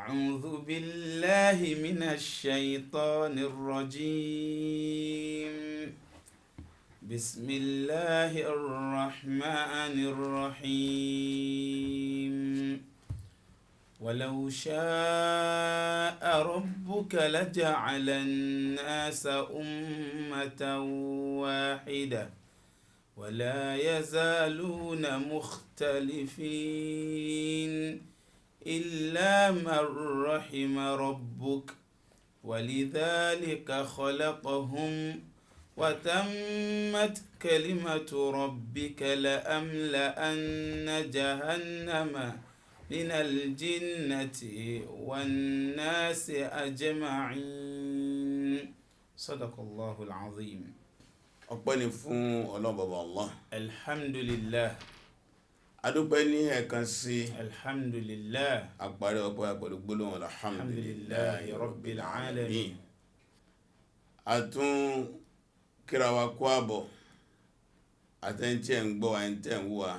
أعوذ بالله من الشيطان الرجيم بسم الله الرحمن الرحيم ولو شاء ربك لجعل الناس أمة واحدة ولا يزالون مختلفين إلا من رحم ربك ولذلك خلقهم وتمت كلمة ربك لأملأن جهنم من الجنة والناس أجمعين صدق الله العظيم. ọpẹ́ ni fún Ọlọ́run baba Allah. alhamdulillah. adúpẹ́ ní ẹ̀kan sí. alhamdulillah. àparí ọpẹ́ pẹ̀lú gbólóhùn alhamdulillahi rabbil alamin. àtún kíra wa kú àbọ̀ àtẹ́ntẹ́ ń gbọ́ àtẹ́ntẹ́ ń wà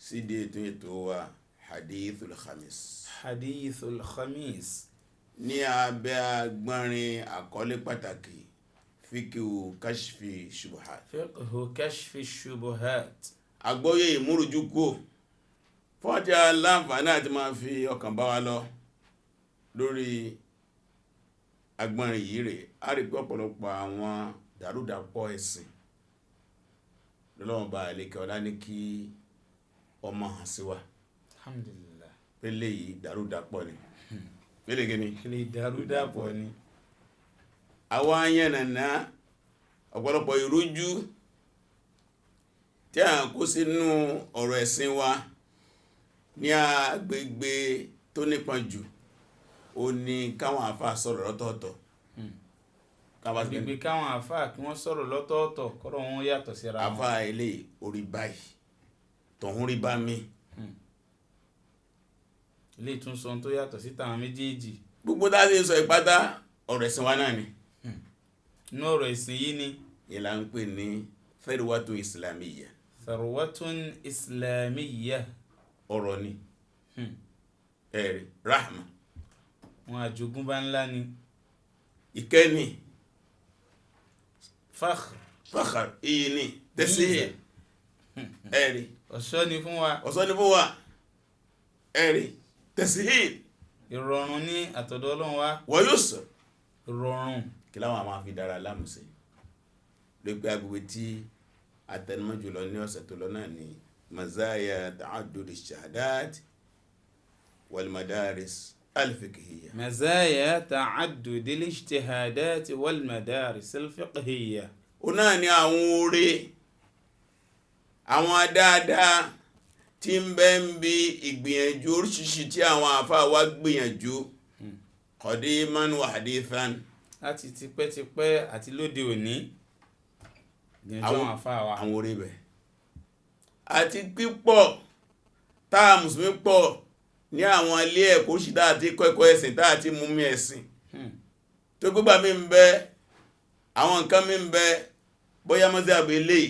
sídé ètò wa hadithul khamis. hadithul khamis. ní abẹ́ agbọ́nrin àkọlé pàtàkì fíkíhù kashfi shubuhat. fíkíhù kashfi shubuhat. àgbọ́yé ìmúrùjúkú fọ́tí aláǹfààní àti máa fi ọkàn bá wa lọ lórí agbọ́nrin yìí rẹ̀. a rí pé ọ̀pọ̀lọpọ̀ àwọn dàrúdàpọ̀ ẹ̀sìn lọ́lọ́wọ́n bá àlékẹ́ ọlá ní kí ọmọ hàn sí wa. alhamdulillah. pélé yìí dàrúdàpọ̀ ni pélé gini pélé dàrúdàpọ̀ ni. àwọn ayẹnàná ọ̀pọ̀lọpọ̀ ìrújú tí a kó sínú ọ̀rọ̀ ẹ̀sìn wa ní agbègbè tó nípọn jù ó ní káwọn àfáà sọ̀rọ̀ lọ́tọ̀ọ̀tọ̀. agbègbè káwọn àfáà kí wọ́n sọ̀rọ̀ lọ́tọ̀ọ̀tọ̀ kọ́rọ̀ wọn yàtọ̀ síra wọn. àfáà ilé orí báyìí tọ̀hún rí bá mi. ilé ìtúnsọ tó yàtọ̀ sí tàwọn méjèèjì. gbogbo tá a ti sọ ìpátá ọ̀rọ̀ ẹ̀sìn wa náà ni. inú ọ̀rọ̀ ẹ̀sìn yìí ni. ìlà ń pè ní tharwatun islamiyya. tharwatun islamiyya. ọ̀rọ̀ ni. ẹ̀rí rahma. wọn àjogúnbá ńlá ni. ìkẹ́ni. fakhr. iyì ni. tẹ̀síhì. ẹ̀rí. ọ̀ṣọ́ ni fún wa. ọ̀ṣọ́ ni fún wa. ẹ̀rí. tẹ̀síhì. ìrọ̀rùn ní àtọ̀dọ̀ Ọlọ́run wa. wa yusr. ìrọ̀rùn. kí láwọn máa fi dára lámùsí ló pé agbègbè tí àtẹnumọ́ jùlọ ní ọ̀sẹ̀ tó lọ náà ni mazaya ta'addud ash-shahadat wal madaris al-fiqhiyya. mazaya ta'addud al-ijtihadat wal madaris al-fiqhiyya. ó náà ni àwọn oore àwọn dáadáa tí ń bẹ ń bí ìgbìyànjú oríṣiríṣi tí àwọn àfáà wá gbìyànjú qadiman wa hadithan láti tipẹ́tipẹ́ àti lóde òní àwọn àfáà wa. àwọn orí bẹ̀ àti pípọ̀ táà mùsùlùmí pọ̀ ní àwọn ilé ẹ̀kọ́ sí dáàtí kọ́ẹ̀kọ́ ẹ̀sìn dáàtí mú mi ẹ̀sìn tó gbígbà mí ń bẹ àwọn nǹkan mí ń bẹ bóyá mọ́sí àbẹ̀lẹ̀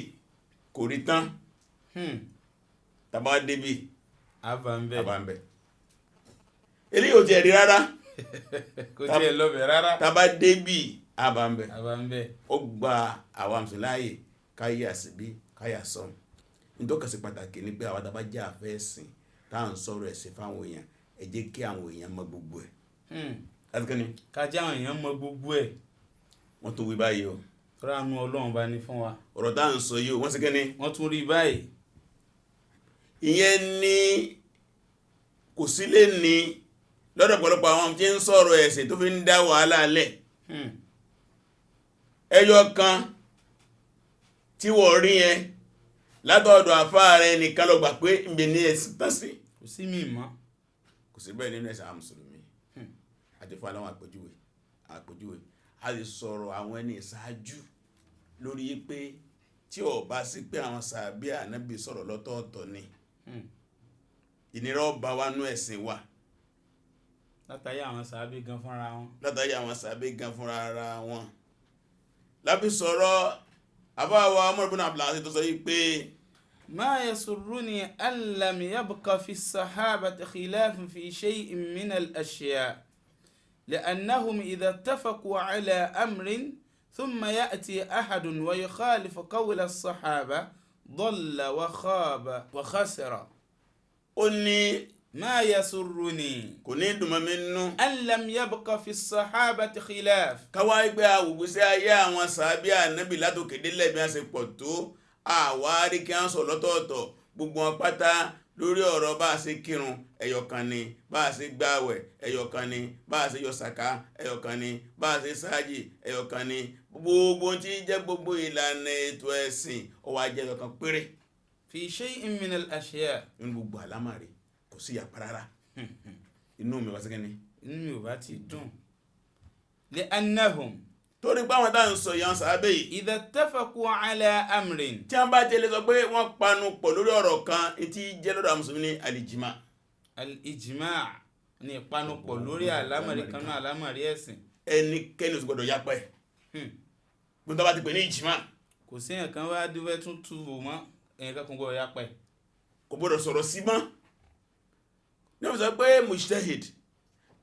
kò rí tán tàbá débì àbàmbẹ̀ eléyìí ò tiẹ̀ rí rárá kò tiẹ̀ lọ́bẹ̀ rárá tàbá débì àbàmbẹ̀ ó gba àwọn àmìsìláyè káyà síbí káyà sọ́n nítọ́kàsí pàtàkì ní pé àwọn tàbá jẹ́ àfẹ́ ẹ̀sìn táà ń sọ̀rọ̀ ẹ̀sìn fáwọn èèyàn ẹ jẹ́ kí àwọn èèyàn mọ gbogbo ẹ̀. kájá àwọn èèyàn mọ gbogbo ẹ̀. wọ́n tó wí báyìí o. ránú Ọlọ́run bá ní fún wa. ọ̀rọ̀ táà ń sọ yìí o wọ́n sì kẹ́ni. wọ́n tún rí báyìí. ìyẹn ni kò sí lè ní lọ́dọ̀ pọ̀lọpọ̀ àwọn tí ń sọ̀rọ̀ ẹ̀sìn tó fi ń dá wàhálà lẹ̀. ẹyọ kan tí wọ́n rí yẹn látọ̀dọ̀ àfáà rẹ̀ nìkan ló gbà pé ìbẹ̀ ní ẹ̀sìn tán sí. kò sí mi mọ́. kò sí bẹ́ẹ̀ nínú ẹ̀sìn àwọn mùsùlùmí. àti fún aláwọn àpèjúwe a lè sọ̀rọ̀ àwọn ẹni ìṣáájú lórí pé tí ó bá sí pé àwọn sàábí ànábì sọ̀rọ̀ lọ́tọ̀ọ̀tọ̀ ni ìnira ọba wa nú ẹ̀sìn wa. látàrí àwọn sàábí gan fúnra wọn. lábí sọ̀rọ̀ àbáwọ̀ Umar ibn Abdul Aziz tó sọ yí pé ما يسرني أن لم يبق في الصحابة خلاف في شيء من الأشياء لأنهم إذا اتفقوا على أمر ثم يأتي أحد ويخالف قول الصحابة ضل وخاب وخسر. ó ní ما يسرني kò ní dùn mọ́ mi nínú أن لم يبق في الصحابة خلاف. káwá gbé àwògbésí ayé àwọn sàábí ànábì látòkè délẹ̀ bí wọ́n ṣe pọ̀ tó àwárí kí wọ́n sọ lọ́tọ̀ọ̀tọ̀ gbogbo wọn pátá lórí ọ̀rọ̀ bá a ṣe kírun ẹyọkan ni, bá a ṣe gbààwẹ̀ ẹyọkan ni, bá a ṣe yọ sàká ẹyọkan ni, bá a ṣe sáàjì ẹyọkan ni, gbogbo tí jẹ́ gbogbo ìlànà ètò ẹ̀sìn ó wá jẹ́ ẹyọkan péré. في شيء من الأشياء. nínú gbogbo àlámàrí kò sí ìyapa rárá. inú mi wá sí kẹ́ni. inú mi ò bá ti dùn. لأنهم torí pé àwọn táwọn sọ yàn sábẹ́ yìí. إذا اتفقوا على أمر. tí wọ́n bá tẹ̀lé sọ pé wọ́n panu pọ̀ lórí ọ̀rọ̀ kan tí jẹ́ lọ́dọ̀ mùsùlùmí ní alìjìmá. الإجماع ní ìpanupọ̀ lórí àlámọ̀rí kan náà àlámọ̀rí ẹ̀sìn. ẹnikẹ́ni ò sì gbọdọ̀ yapa ẹ̀. gbọ́dọ̀ bá ti pè ní ìjìmá. kò sí ẹ̀kan wá dúpẹ́ tún túbò mọ́ ẹ̀yìn kankan gbọ́dọ̀ yapa ẹ̀. kò gbọdọ̀ sọ̀rọ̀ sí mọ́. ní wọ́n sọ pé mujtahid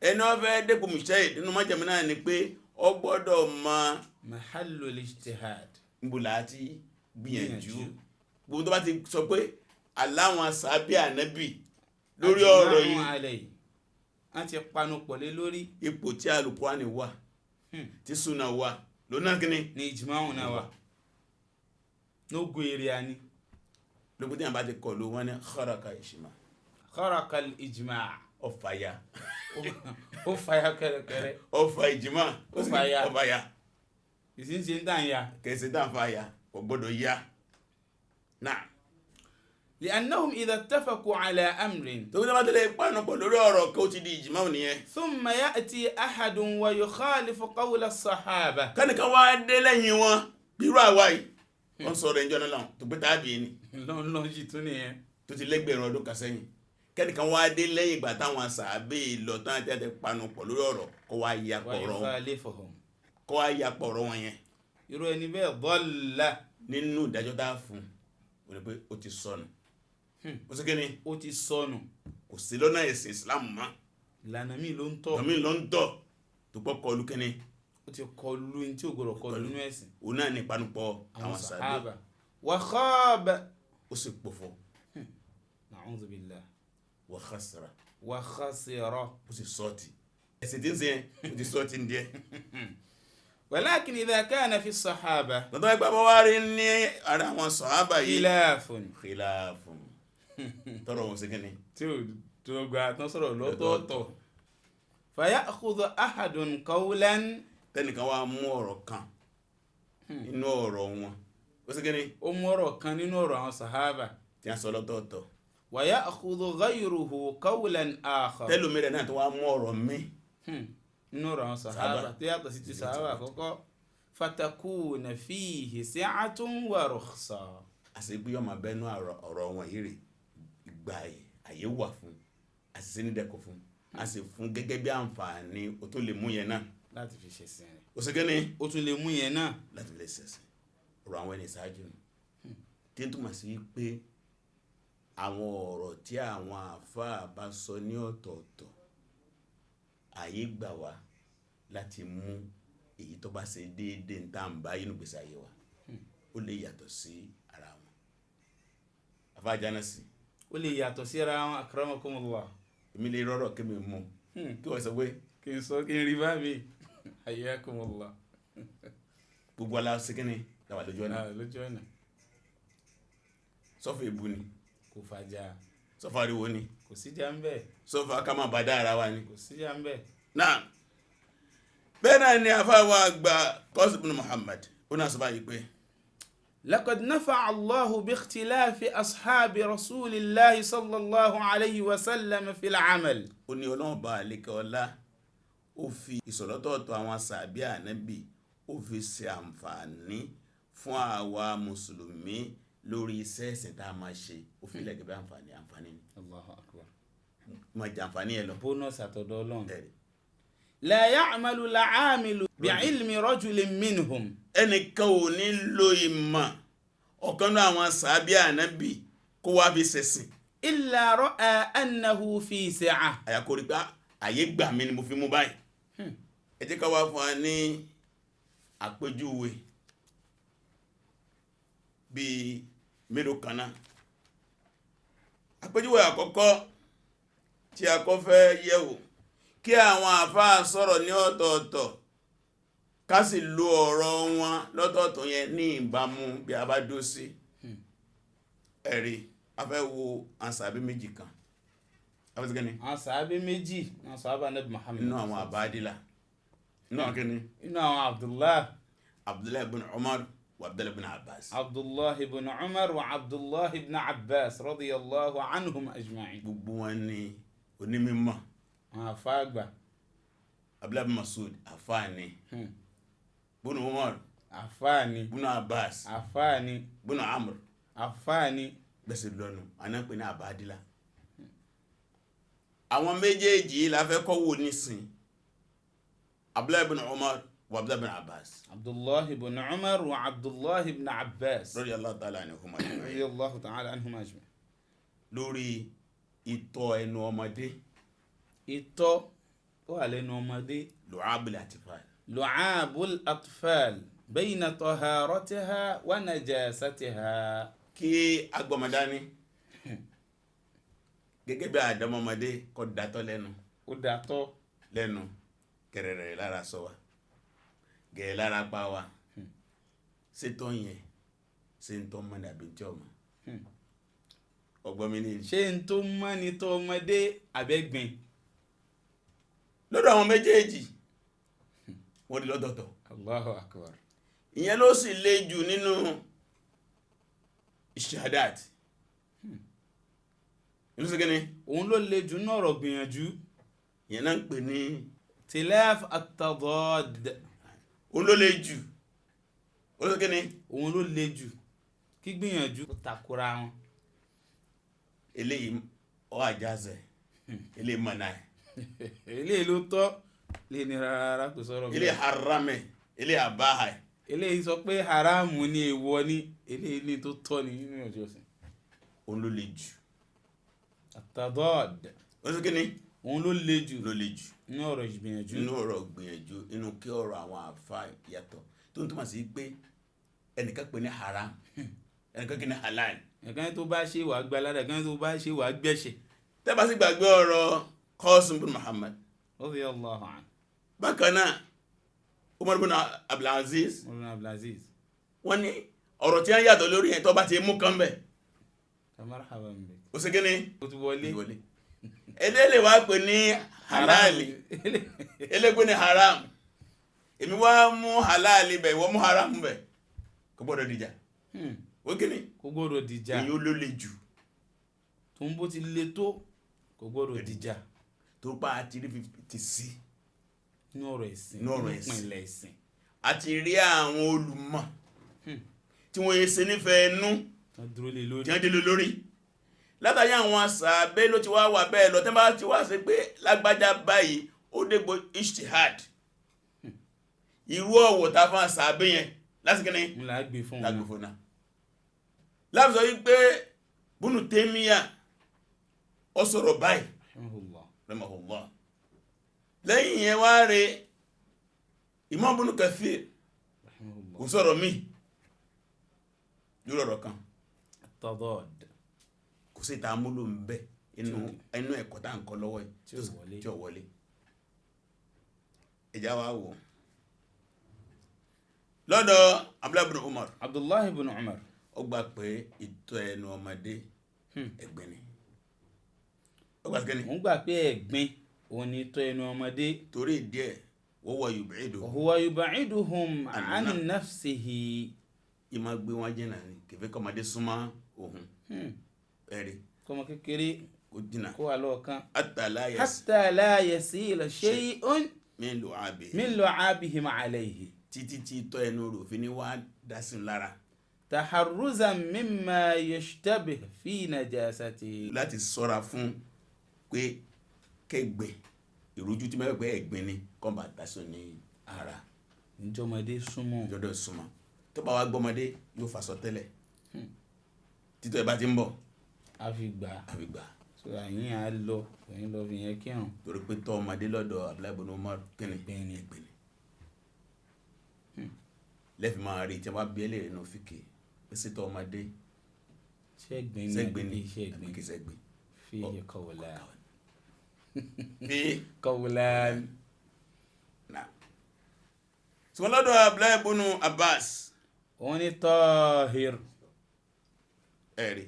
ẹni wọ́n fẹ́ dẹ́kun mujtahid nínú májẹ̀mú náà ni pé ó gbọ́dọ̀ mọ mahallu lijtihad. níbo láti gbìyànjú. gbogbo tó bá ti sọ pé aláwọn sàábí ànábì lórí ọ̀rọ̀ yìí a ti panupọ̀ lé lórí ipò tí Al-Qur'ani wà tí súnà wà lónà kíní ní ìjìmáhùn náà wà lógo èrè àní. lókùtí àbá ti kọ̀ ló wọ́n ní kharaqa ìṣìmá kharaqa al-ijma' ọ̀fàyà ó fàyà kẹrẹkẹrẹ ọ̀fà ìjìmá ọ̀fàyà ìsínsí ń tàn ya kẹsì dáǹfàyà kò gbọ́dọ̀ yá náà. لأنهم إذا اتفقوا على أمر tó bí wọ́n tẹ́lẹ̀ ìpanupọ̀ lórí ọ̀rọ̀ kó ti di ìjìmá nìyẹn. ثم يأتي أحد ويخالف قول الصحابة. kánìkan wá dé lẹ́yìn wọn bírú àwa yìí wọ́n sọ̀rọ̀ ẹjọ́ náà lọ́wọ́ tó pé tábìí ni lọ́nà jì tún nìyẹn tó ti lẹ́gbẹ̀rún ọdún kan sẹ́yìn. kẹ́nìkan wá dé lẹ́yìn ìgbà táwọn sàábé lọ tán tẹ́tẹ́ panupọ̀ lórí ọ̀rọ̀ kó wá ويخالفهم. yapọ̀ ọ̀rọ̀ wọn yẹn. irú ẹni bẹ́ẹ̀ ضل. nínú ìdájọ́ tá a fún un ni pé ó ti sọnù. ó sì kéde ó ti sọnù. kò sí lọ́nà ẹ̀sìn Islam mọ́. ìlànà mi ló ń tọ̀. ọ̀mí ló ń tọ̀ tó pọ̀ kọlu kẹ́ni. ó ti kọlu ní tí ò gbọdọ̀ kọlu nínú ẹ̀sìn. òun náà ní ìpanupọ̀ àwọn sàábé. wa khaba. ó sì pòfo. na'udhu billah. wa khasara. wa khasira. ó sì sọ́ọ̀tì. ẹ̀sìn tí ń sẹ́yìn ó ti sọ́ọ̀tì ń díẹ̀. ولكن إذا كان في الصحابة tọ́tọ́ ẹgbẹ́ bọ́ wá rí ní ara àwọn sàhábà yìí khilafun tọrọ wọn sí kíni tí ó tó gba tán sọ̀rọ̀ lọ́tọ̀ọ̀tọ̀ فيأخذ أحد قولا tẹ́nìkan wá mú ọ̀rọ̀ kan nínú ọ̀rọ̀ wọn ó sí kíni ó mú ọ̀rọ̀ kan nínú ọ̀rọ̀ àwọn sàhábà tí a sọ lọ́tọ̀ọ̀tọ̀ ويأخذ غيره قولا آخر tẹ́lómìnira náà tó wá mú ọ̀rọ̀ mi nínú ọ̀rọ̀ àwọn sàhábà tó yàtọ̀ sí ti sàhábà àkọ́kọ́ fatakuna fihi si'atun wa rukhsa. àṣegbé ọmọ abẹ́nú ọ̀rọ̀ wọn yìí rè ìgbà àyè wà fún àṣìṣe nídẹ̀kọ̀ fún a sì fún gẹ́gẹ́ bí àǹfààní o tó lè mú yẹn náà láti fi ṣẹ̀sìn rẹ̀. ó sì kíni ó tún lè mú yẹn náà láti fi lè ṣẹ̀sìn ọ̀rọ̀ àwọn ẹni ìṣáájú nù tí ń túmọ̀ sí pé àwọn ọ̀rọ̀ tí àwọn àfáà bá sọ ní ọ̀tọ̀ọ̀tọ̀ àyè gbà wá láti mú èyí tó bá ṣe déédéé ń tàn bá inú gbèsè ayé wa ó lè yàtọ̀ sí ara wọn àfáà Jánásì ó lè yàtọ̀ sí ara wọn akramakumullah. èmi lè rọrọ̀ kí mi mú kí wọ́n sọ pé kí n sọ kí n rí bá mi hayyakumullah. gbogbo ala ṣe kíni láwà lójú ọ̀nà lójú ọ̀nà sọ́fà èbú ni kò fàjà sọ́fà ariwo ni kò síjà ń bẹ̀ sọ́fà ká máa bá dá ara wa ni. kò síjà ń bẹ̀. náà bẹ́ẹ̀ náà ni àfáwà àgbà Qasim ibn Muhammad ó náà sọ báyìí pé لقد نفع الله باختلاف أصحاب رسول الله صلى الله عليه وسلم في العمل. ó ní Ọlọ́run bá àlékè ọlá ó fi ìsọ̀lọ́tọ̀ọ̀tọ̀ àwọn sàbí ànábì ó fi ṣe àǹfààní fún àwa mùsùlùmí lórí iṣẹ́ ẹ̀sìn tá a máa ṣe ó fi lẹ́gẹ̀ẹ́ bí àǹfààní ni. Allahu akbar. máa jẹ àǹfààní ẹ lọ. bónọ́sì àtọ̀dọ̀ Ọlọ́run. ẹ̀rí لا يعمل العامل بعلم رجل منهم. ẹnìkan ò ní lo ìmọ̀ ọ̀kan náà àwọn sàbí ànábì kó wá fi ṣẹ̀sìn illa ra'a annahu fi sa'ah. àyàkórí pé àyè gbà mí ni mo fi mú báyìí. ẹ jẹ́ ká wá fún wa ní àpèjúwe bíi mélòó kan náà. àpèjúwe àkọ́kọ́ tí a kọ́ fẹ́ yẹ̀wò kí àwọn àfáà sọ̀rọ̀ ní ọ̀tọ̀ọ̀tọ̀ ká sì lo ọ̀rọ̀ wọn lọ́tọ̀ọ̀tọ̀ yẹn ní ìbámu bí a bá dó sí. ẹ̀rí a fẹ́ wo àǹsàbí méjì kan. àǹsàbí méjì àwọn sàhábà Ànábì Muhammad inú àwọn àbádìlà inú àwọn kíni inú àwọn Abdullah ibn Umar wa Abdullah ibn Abbas. Abdullah ibn Umar wa Abdullah ibn Abbas radiyallahu anhum ajma'in. gbogbo wọn ni onímọ̀. àwọn àfáàgbà. Abdullah ibn Mas'ud àfáàní. ibn Umar àfáàní. ibn Abbas àfáàní. ibn Amr àfáàní. gbèsè lọ́nu àná pé ní àbádìlà. àwọn méjèèjì la fẹ́ kọ́ wò nísìn Abdullah ibn Umar wa Abdullah ibn Abbas. Abdullah ibn Umar wa Abdullah ibn Abbas radiyallahu ta'ala anhuma ajma'in. radiyallahu ta'ala anhuma ajma'in. lórí ìtọ̀ ẹnu ọmọdé. ìtọ̀ ó wà lẹ́nu ọmọdé. lu'abul atfal. lu'abul atfal bayna taharatiha wa najasatiha. kí agbọmọdání gẹ́gẹ́ bí àdámọ́mọdé kó dátọ́ lẹ́nu. ó dátọ́ lẹ́nu kẹrẹrẹ lára sọ wa gẹ̀ẹ́ lára pa wa sétọ́ yẹn ṣe ń tọ́ mọ́ dàbí tí ọmọ ọgbọ́n mi ní. ṣé n tó mọ́ ni tó ọmọdé àbẹ́gbìn. lọ́dọ̀ àwọn méjèèjì wọ́n di lọ́dọ̀ọ̀tọ̀. Allahu akbar. ìyẹn ló sì le jù nínú ìṣàdáàtì. inú sí kíni. òun ló le jù náà ọ̀rọ̀ gbìyànjú. ìyẹn náà ń pè ní tilaf at-tadad. òun ló le jù. òun ló kíni. òun ló le jù kí gbìyànjú kó takora wọn. eléyìí ọ àjázẹ̀ eléyìí mọ̀nà ẹ̀. eléyìí ló tọ́ lè ní rárá kò sọ̀rọ̀ bẹ́ẹ̀. eléyìí haramẹ̀ eléyìí àbáhà ẹ̀. eléyìí sọ pé haramu ni èèwọ̀ ni eléyìí ní tó tọ́ ni nínú ìjọsìn. òun ló le jù. at-tadad. ó sì kíni. òun ló le jù. ló le jù. inú ọ̀rọ̀ ìgbìyànjú. inú ọ̀rọ̀ gbìyànjú inú kí ọ̀rọ̀ àwọn àfa yàtọ̀ tó ń túmọ̀ sí pé ẹnìkan pè ní haram ẹnìkan kì ní halal. ẹ̀kan tó bá ṣe wàá gba aládàá ẹ̀kan tó bá ṣe wàá gbẹ̀ṣẹ̀. tẹ́bà sí gbàgbé ọ̀rọ̀ Qasim bin Muhammad. radiyallahu anhu. bákan náà Umar bin Abdulaziz. wọ́n ní ọ̀rọ̀ tí wọ́n yàtọ̀ lórí ẹ̀ tó bá ti mú kan bẹ̀. marhaban bik. ó sì kíni. ó ti wọlé. eléyìí wá pè ní halali eléyìí pè ní haram èmi wá mú halali bẹ̀ ìwọ mú haram bẹ̀ kò gbọ́dọ̀ dìjà. ó kíni. kò gbọ́dọ̀ dìjà. èyí ó ló le jù. tó ń bó ti le tó kò gbọ́dọ̀ dìjà. tó bá a ti rí 50 sí. ní ọ̀rọ̀ ẹ̀sìn. ní ọ̀rọ̀ ẹ̀sìn. ìpínlẹ̀ ẹ̀sìn. a ti rí àwọn olùmọ̀ tí wọ́n yẹ ṣe nífẹ̀ẹ́ nú tí wọ́n dúró lórí látàrí àwọn sàábé ló ti wá wà bẹ́ẹ̀ lọ tẹ́ bá ti wá sí pé lágbájá báyìí ó dégbò ijtihad irú ọ̀wọ̀ tá fún sàábé yẹn lásìkò ní lágbè fún náà láti sọ wípé Ibn Taymiyyah ó sọ̀rọ̀ báyìí rahimahullah lẹ́yìn yẹn wá rẹ̀ Imam Ibn Kathir kò sọ̀rọ̀ mí lórí ọ̀rọ̀ kan tadad kò sí ìta múlò ń bẹ inú ẹ̀kọ́ tá ń kọ́ lọ́wọ́ tí ó wọlé ẹjá wá wò lọ́dọ̀ Abdullah ibn Umar ó gbà pé ìtọ̀ ẹnu ọmọdé ẹ̀gbin ni ó gbà síkẹ́ni wọ́n gbà pé ẹ̀gbin òun ni ìtọ̀ ẹnu ọmọdé torí díẹ̀ huwa yub'iduhum an nafsihi ìmọ̀ gbé wọn jìnà ní kẹfẹ́ kọmọdé súnmọ́ ohun ẹ̀rí kọmọ kékeré kò jìnà kó wà lọ́ọ̀kan hatta la yasila shay'un min lu'abihim alayhi títí tí tọ́ ẹnu rò fi ní wá dásìn lára taharruzan mimma yashtabih fi najasati láti sọ́ra fún pé kẹgbẹ́ ìrújú tí mẹ́gbẹ́ ẹ̀gbin ni kọ́mbà dásìn ní ara ìjọmọdé súnmọ́ tó bá wá gbọ́mọdé yóò fàṣọ tẹ́lẹ̀ títọ́ ẹ̀bá ti ń bọ̀ àfìgbà àfìgbà so àyín á lọ òyìn lọ fi yẹn kírun. torí pé tọ́ ọmọdé lọ́dọ̀ Abdullahi ibn Umar kíni Ìgbẹ́ni. lẹ́fì máa rí tí wọ́n bá bí ẹlẹ́rìí nù fìkì pé sí tọ́ ọmọdé sẹ́gbìn ní sẹ́gbìn àbí ní sẹ́gbìn àbí sẹ́gbìn fi qawlan bí qawlan. náà tí wọ́n lọ́dọ̀ Abdullahi ibn Abbas òun ni tahir ẹ̀rí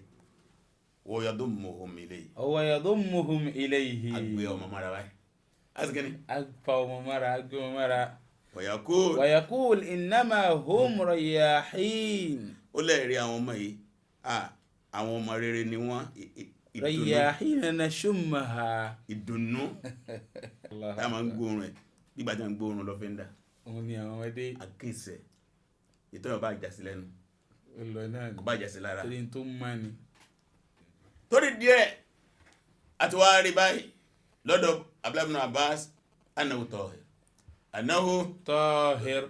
wọ́n yadummuhum ilayhi wa yadummuhum ilayhi. agbé ọmọ mara báyìí azikini agfa ọmọ mara agbe ọmọ mara. wọ̀yàkúl wa yaqul innama hum rayahin. ó lẹ́ẹ̀rí àwọn ọmọ yìí àwọn ọmọ rere ni wọ́n rayahin nashummaha. ìdùnnú tá a máa ń gbóòrùn ẹ̀ nígbà tí a ń gbóòrùn lọ́fíńdà òun ni àwọn ọmọdé àkíyèsẹ̀ ìtọ́yọ̀ bá jásí lẹ́nu lọ náà kò bá jásí lára torí tó mọ́ ni. torí díẹ̀ àti wá rí báyìí lọ́dọ̀ Abdullahi ibn Abbas annahu tahir annahu tahir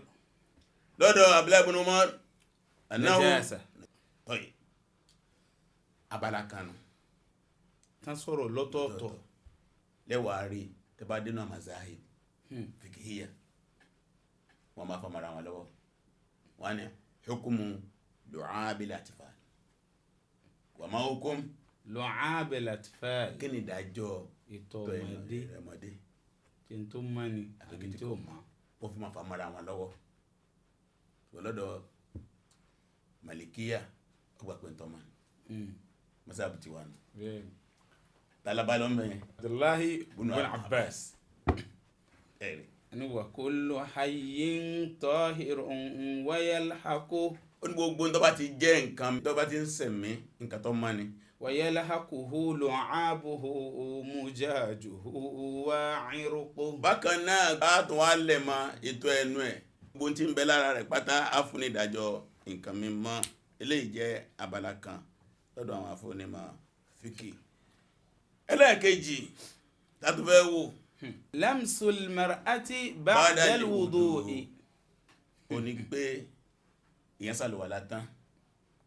lọ́dọ̀ Abdullahi ibn Umar annahu najasa. tahir abala kanu tán sọ̀rọ̀ lọ́tọ̀ọ̀tọ̀. lẹ́wàá rí tẹ́bá dénú mazahib fikihiyya wọ́n máa fa mara wọn lọ́wọ́ wọ́n ní hukumu lu'abil atfal wa ma hukum lu'abil atfal. kí ni ìdájọ́ ìtọ̀ ọmọdé tí n tó mọ́ ni àbí tí ò mọ́. wọ́n fi máa fa mara wọn lọ́wọ́ wọ́n lọ́dọ̀ malikiya ọgbà pé ntọ́ ma masáàbù ti wà nù talaba lọ́mọ Abdullahi ibn Abbas ẹ̀rí ni wa kullu hayyin tahirun wa yalhaqu. ó ní gbogbo tó bá ti jẹ́ nǹkan tó bá ti ń sẹ̀mí nǹkan tó mọ́ ni wa yalhaquhu lu'abuhu mujajuhu wa 'irquhu. bákan náà bá tún wá lẹ̀ mọ́ ètò ẹnu ẹ̀ gbogbo tí ń bẹ lára rẹ̀ pátá á fún ní ìdájọ́ nǹkan mímọ́ eléyìí jẹ́ abala kan lọ́dọ̀ àwọn afọ́nímọ̀ fíkì. ẹlẹ́ẹ̀kejì tàbí fẹ́ wò lamsul mar'ati ba'da al-wudu'i. ó ní pé ìyẹn sàlùwàlá tán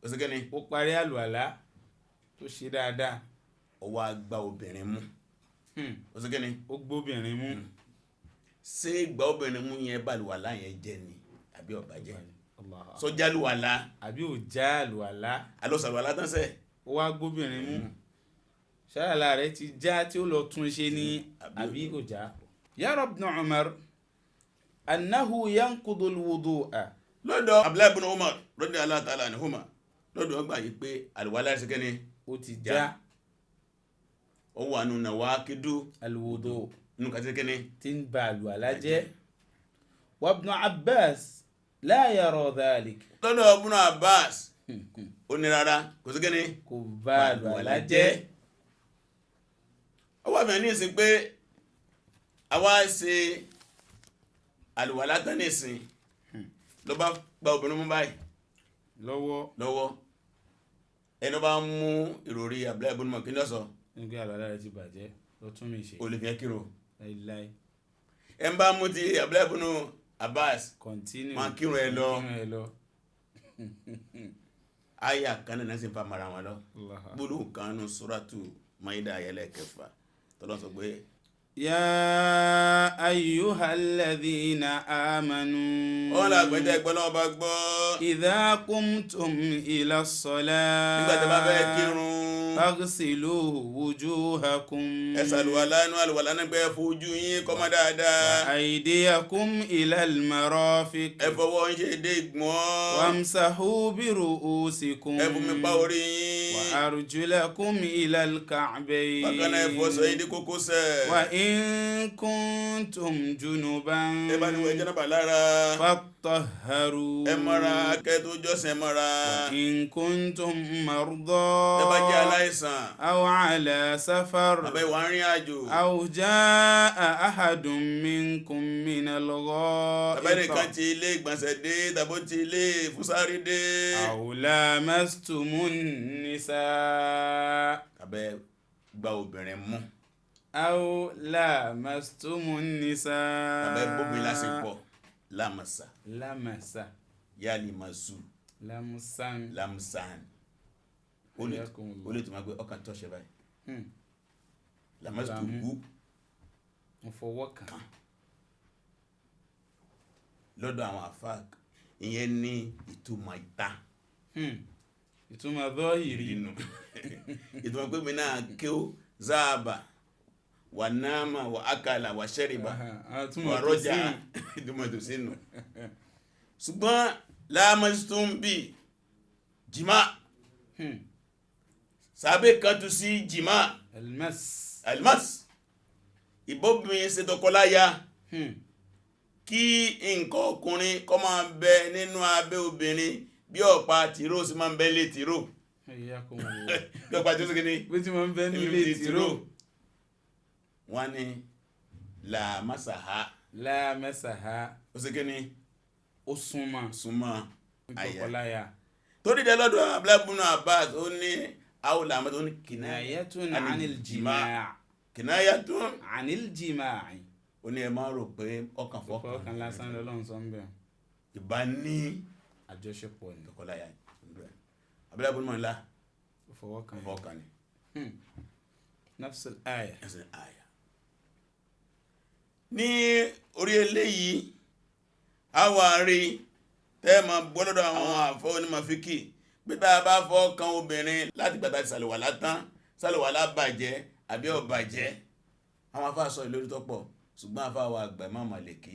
ó sì kẹ́ni ó parí àlùwàlá tó ṣe dáadáa. ó wá gbá obìnrin mú ó sì kẹ́ni ó gbóbìnrin mú. ṣé gbá obìnrin mú yẹn bàlùwàlá yẹn jẹ́ ni àbí ó bàjẹ́ Allah. sọjá lùwàlá àbí ò já àlùwàlá. alọ́sàlùwàlá tán sẹ́ ó wá gbóbìnrin mú. ṣáàlà rẹ̀ ti já tí ó lọ tún ṣe ní àbí kò já. yara ibn Umar annahu yanqudu al-wudu'a. lọ́dọ̀ Abdullahi ibn Umar radiyallahu ta'ala anhuma lọ́dọ̀ ọgbà yìí pé àlùwàlá ṣe kẹ́ni ó ti já ó wà nù nawaqidu al-wudu' nù kàtí kẹ́ni tí ń ba àlùwàlá jẹ́. wa ibn Abbas la yara dhalik. lọ́dọ̀ ibn Abbas ó ní rárá kò sí kẹ́ni kò ba àlùwàlá jẹ́. ó wà fẹ́ ní ìsìn pé àwa ṣe àlùwàlá tán ní ìsìn ló bá gba obìnrin mú báyìí lọ́wọ́ ẹni bá mú ìròrí Abdullahi ibn Umar kí ní ọ̀sọ̀ nígbà àlùwàlá rẹ̀ ti bàjẹ́ lọ tún mi ṣe. olùfẹ́ kírò láíláí. ẹni bá mú ti Abdullahi ibn Abbas continue máa kírun ẹ lọ lọ. àyà kan náà sì ń fa mara wọn lọ Allah. gbólóhùn kan nù suratu Maida ayẹlẹ kẹfà tọ́lọ́ sọ pé ya ayyuhalladhina amanu. wọ́n là gbẹ́jẹ́ gbọ́ náà bá gbọ́ idha qumtum ila as-salah. nígbà tí a bá fẹ́ kírun faghsilu wujuhakum. ẹ ṣàlùwàlá inú àlùwàlá náà gbé fojú yín kó mọ́ dáadáa aydiyakum ila al-marafiq. ẹ fọwọ́ ń ṣe dé ìgbọ́n wamsahu bi ru'usikum. ẹ fún mi pa orí yín wa arjulakum ila al-ka'bayn. bákan náà ẹ fọ́ sọ yín dé kókósẹ̀ wa in kuntum junuban. ẹ bá ní wọ́n jẹ́nàbà lára fattahharu. ẹ mọ́ra kẹ́tó jọ́sìn ẹ mọ́ra in kuntum marda. ẹ bá jẹ́ aláìsàn aw ala safar. àbẹ́ wà ń rìn àjò aw jaa ahadun minkum minal àbẹ́ nìkan gha'it. ti ilé ìgbọ̀nsẹ̀ dé tàbí ti ilé ìfúsárí dé aw lamastumun nisaa. àbẹ́ gba obìnrin mú aw lamastumun nisaa. àbẹ́ bóbi lásìpọ̀ lámàsà lamasa yálì màsù lamsan lámsàn ó lè tó máa gbé ọkàn tọ́ṣẹ báyìí làmásítù wú mo fọwọ́ kàn lọ́dọ̀ àwọn àfáà ìyẹn ní ìtumọ̀ ìta ìtumọ̀ zahiri inú ìtumọ̀ pé mi náà kí ó záàbà wà náàmà wà ákàlà wà ṣẹ́rìbà wà rọ́jà ìtumọ̀ tó sínú ṣùgbọ́n láàmásítún bí jìmá sàbẹ̀ kan tó sí jìmá almas ìbọ́bìnrin ṣe tọkọláya kí nǹkan ọkùnrin kó máa bẹ nínú abẹ́ obìnrin bí ọ̀pá tìró sí máa ń bẹ lé tìró bí ọ̀pá tìró sí kí ni bí tí máa ń bẹ ní ilé tìró wọ́n ní láàmẹ́sàá ó sì kí ni ó súnmọ́ àyà tó dìde lọ́dọ̀ abúlábùnú Abbas ó ní àwòlà àmọ́ tó ní kinayatun anil jimaa kinayatun anil jimaa ó ní ẹ máa rò pé ọkàn fọ́kàn ọkàn lásán lọ́lọ́run sọ ń bẹ̀ ìbá ní àjọṣepọ̀ ní tọkọláya abúlábùnú mọ̀ ńlá fọwọ́kàn ni nafsul aya ní orí eléyìí àwárí tẹ́ẹ̀mà gbọ́lọ́dọ̀ àwọn àfọ́ onímọ̀ fíkì pé tá a bá fọ́ kan obìnrin láti gbàtà sàlùwàlá tán sàlùwàlá bàjẹ́ àbí ó bàjẹ́ àwọn afá sọ ìlórí tó pọ̀ ṣùgbọ́n afá wa àgbà Imam Maliki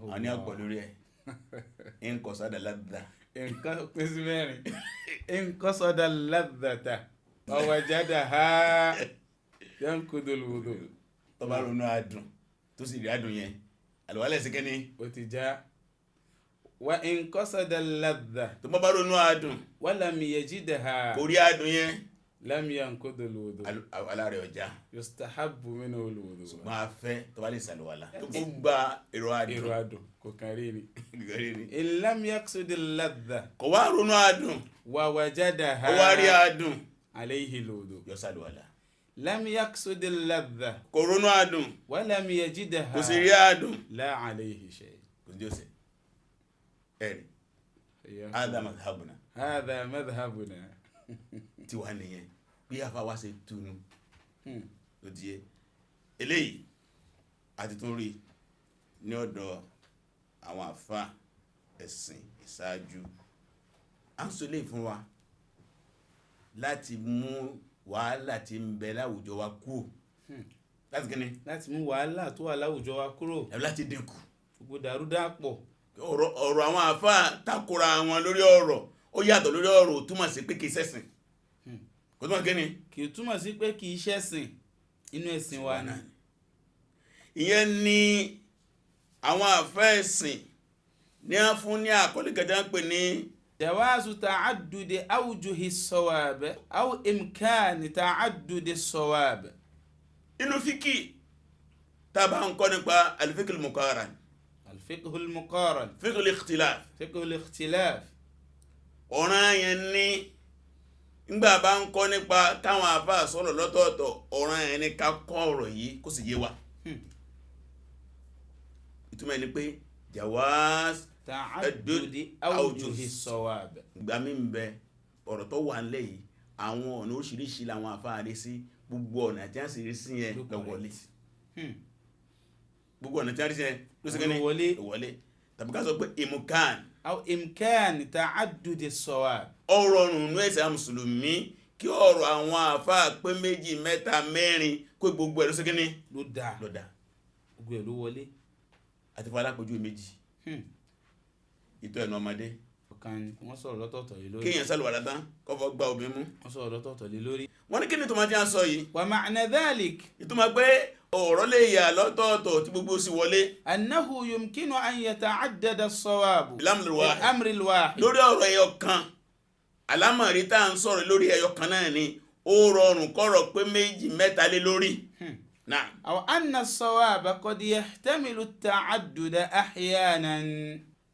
àwọn ní ọ̀pọ̀ lórí ẹ̀ ń kọ̀ sọ́dà ládà nǹkan pín sí mẹ́rin nǹkan sọ́dà ládàtà wawajadaha yankudul wudu tó bá ronú adùn tó sì rí adùn yẹn àlùwàlá sí kẹ́ni ó ti já wa in qasada ladha tó bá ronú adùn wa lam yajidha kò rí adùn yẹn lam yankudul wudu alárẹ̀ ọjà yustahabbu minhu al-wudu ṣùgbọ́n a fẹ́ tó bá lè sàlùwàlá tó kó gba èrò adùn kò kàn rí ni in lam yaqsud al-ladha kò wá ronú adùn wa wajadaha ó wá rí adùn alayhi al-wudu yọ sàlùwàlá lam yaqsud al-ladha kò ronú adùn wa lam yajidha kò sì rí adùn la alayhi shay kò sí jọ́sẹ̀ ẹ̀rì hadha madhhabuna tí wà nìyẹn bí afá wá ṣe túnú ló díẹ̀ eléyìí àti tún rí ní ọ̀dọ̀ àwọn àfá ẹ̀sìn ìsáájú a ń sọ lè fún wa láti mú wàhálà tí ń bẹ láwùjọ wa kúrò láti gẹ́ni láti mú wàhálà tó wà láwùjọ wa kúrò láti dínkù gbogbo dàrúdàpọ̀ ọ̀rọ̀ àwọn àfá takora wọn lórí ọ̀rọ̀ ó yàtọ̀ lórí ọ̀rọ̀ ó túmọ̀ sí pé kìí ṣẹ̀sìn kò túmọ̀ kí ni kì í túmọ̀ sí pé kìí ṣẹ̀sìn inú ẹ̀sìn wa ni ìyẹn ni àwọn àfá ẹ̀sìn ní a fún ní àkọlé kẹta ń pè ní jawazu ta'addudi awjuhi sawab aw imkani ta'addudi sawab inú fíkì tàbá ń kọ́ nípa al-fiqh al-muqaran الفقه المقارن فقه الاختلاف فقه الاختلاف ọ̀ràn yẹn ní ńgbà bá ń kọ́ nípa táwọn àfá sọ̀rọ̀ lọ́tọ̀ọ̀tọ̀ ọ̀ràn yẹn ní ká kọ́ ọ̀rọ̀ yìí kó sì yé wa ìtumọ̀ ẹni pé jawaz ta'addudi awjuhi sawab ìgbà mi ń bẹ ọ̀rọ̀ tó wà nílẹ̀ yìí àwọn ọ̀nà oríṣiríṣi làwọn àfá rí sí gbogbo ọ̀nà tí wọ́n sì rí sí yẹn lọ́wọ́lé gbogbo ọ̀nà tí wọ́n rí sí yẹn ló sì kẹ́ni wọlé tàbí ká sọ pé imkan aw imkan ta'addudi sawab ọ̀rọ̀ nùnú ẹ̀sẹ̀ mùsùlùmí kí ọ̀rọ̀ àwọn àfá pé méjì mẹ́ta mẹ́rin kó gbogbo ẹ̀ ló sì kẹ́ni ló dá gbogbo ẹ̀ ló wọlé àti fún alápòjú méjì ìtọ́ ẹ̀nà ọmọdé ọ̀kan wọ́n sọ̀rọ̀ lọ́tọ̀ọ̀tọ̀ lé lórí kéèyàn sálùwàlá tán kọ́fọ́ gbá obìnrin mú wọ́n sọ̀rọ̀ lọ́tọ̀ọ̀tọ̀ lé lórí wọ́n ní kí ni tó máa jẹ́ à ń sọ yìí wa ma'na dhalik ìtumọ̀ pé ọ̀rọ̀ lè yà lọ́tọ̀ọ̀tọ̀ tí gbogbo sì wọlé annahu yumkinu an yata'addada as-sawab amri al-wahid lórí ọ̀rọ̀ ẹyọ kan alámọ̀rí tá à ń sọ̀rọ̀ lórí ẹyọ kan náà ni ó rọrùn kọ́rọ̀ pé méjì mẹ́ta lé lórí náà aw anna as-sawab qad yahtamilu at-ta'adduda ahyanan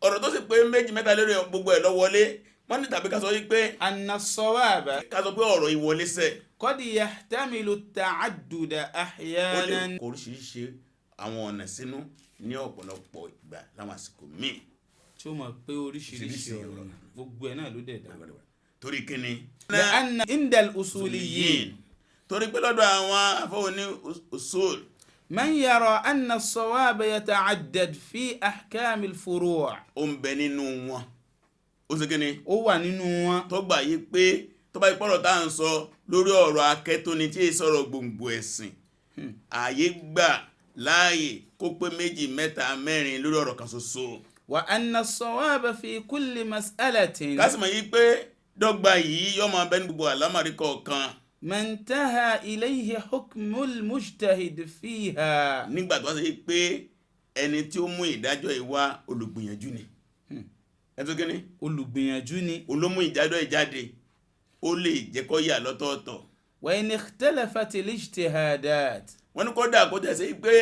ọ̀rọ̀ tó sì pé méjì mẹ́ta lórí gbogbo ẹ̀ ló wọlé wọ́n ní tàbí ká sọ wípé anna as-sawab ká sọ pé ọ̀rọ̀ ìwọlé sẹ̀ qad yahtamilu at-ta'adduda ó lè ahyanan kó oríṣiríṣi àwọn ọ̀nà sínú ní ọ̀pọ̀lọpọ̀ ìgbà láwọn àsìkò míì tí ó mọ̀ pé oríṣiríṣi ọ̀rọ̀ gbogbo ẹ̀ náà ló dẹ̀ dá torí kíni لأن عند الأصوليين torí pé lọ́dọ̀ àwọn àfọwọ́ ní usul من يرى أن الصواب يتعدد في أحكام الفروع ó ń bẹ nínú wọn ó sì kíni ó wà nínú wọn tó gbà yí pé tó bá ipọ́rọ̀ tá à ń sọ lórí ọ̀rọ̀ akẹ́tọ́ni tí èyí sọ̀rọ̀ gbòǹgbò ẹ̀sìn ààyè gbà láàyè kó pé méjì mẹ́ta mẹ́rin lórí ọ̀rọ̀ kan ṣoṣo. وأن الصواب في كل مسألة kásìmọ̀ yí pé dọ́gba yìí yọ́ máa bẹ ní gbogbo àlámọ̀rí kọ̀ọ̀kan ما انتهى إليه حكم المجتهد فيها nígbà tó wá sí pé ẹni tí ó mú ìdájọ́ ìwá olùgbìyànjú ni ẹ̀tọ́ kíní olùgbìyànjú ni olómú ìdájọ́ ìjáde ó lè jẹ́ kó yà lọ́tọ̀ọ̀tọ̀. وإن اختلفت الاجتهادات wọ́n ní kódà kó tẹ̀ sí pé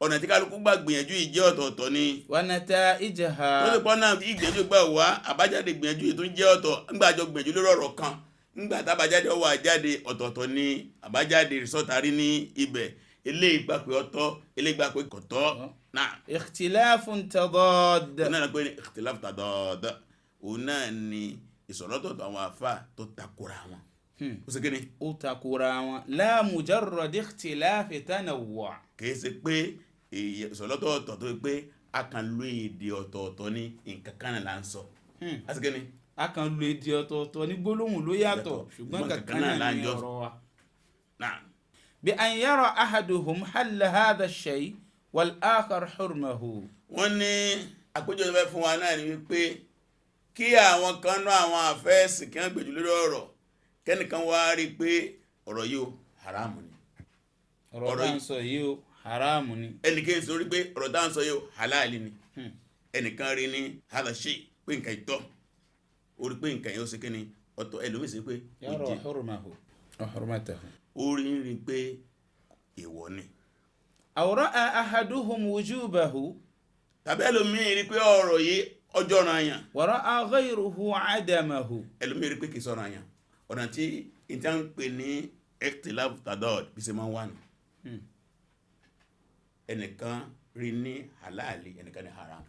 ọ̀nà tí kálukú gbà gbìyànjú yìí jẹ́ ọ̀tọ̀ọ̀tọ̀ ni ونتائجها tó sì pọ́n náà ìgbìyànjú gbà wá àbájáde gbìyànjú yìí tó ń jẹ́ ọ̀tọ̀ ńgbà jọ gbìyànjú lórí ọ̀rọ̀ kan ńgbà tábàjáde ọwọ́ àjáde ọ̀tọ̀ọ̀tọ̀ ni àbájáde rìsọ́tàrí ní ibẹ̀ eléyìí gbà pé ọ̀tọ̀ eléyìí gbà pé kò tọ́ náà. اختلاف تضاد òun náà ni pé ikhtilaf tadad òun náà ni ìsọ̀rọ̀tọ̀tọ̀ àwọn àfà tó takora wọn. ó sì kíni ó takora wọn لا مجرد اختلاف تنوع kìí ṣe pé ìsọ̀rọ̀tọ̀tọ̀ tó pé a kàn lo èdè ọ̀tọ̀ọ̀tọ̀ ní nǹkan kan náà là ń sọ. á sì kíni a kàn lo èdè ọ̀tọ̀ọ̀tọ̀ ní gbólóhùn ló yàtọ̀ ṣùgbọ́n kankan náà ní ọ̀rọ̀ wa. náà. بأن يرى أحدهم حل هذا الشيء والآخر حرمه. wọ́n ní àpéjọ ìfẹ́ fún wa náà ni wípé kí àwọn kan náà àwọn àfẹ́ẹ̀sì kí wọ́n gbèjú lórí ọ̀rọ̀ kẹ́nìkan wá rí pé ọ̀rọ̀ yìí ó haramu ni ọ̀rọ̀ tá ń sọ yìí ó haramu ni ẹnìkan sì rí pé ọ̀rọ̀ tá ń sọ yìí ó halali ni ẹnìkan rí ní hadashi pé nǹkan ìtọ́ ó rí pé nǹkan yìí ó sì kí ni ọ̀tọ̀ ẹlòmíì sí pé yàrá hurmahu wa hurmatahu ó rí pé èèwọ̀ ni. aw ra'a ahaduhum wujubahu tàbí ẹlòmíì rí pé ọ̀rọ̀ yìí ọjọ́ ọ̀ràn àyàn wa ra'a ghayruhu adamahu. ẹlòmíì rí pé kìí sọ̀rọ̀ àyàn ọ̀nà tí ìta ń pè ní ikhtilaf tadad bí ṣe máa ń wà nù ẹnìkan rí ní halali ẹnìkan ní haram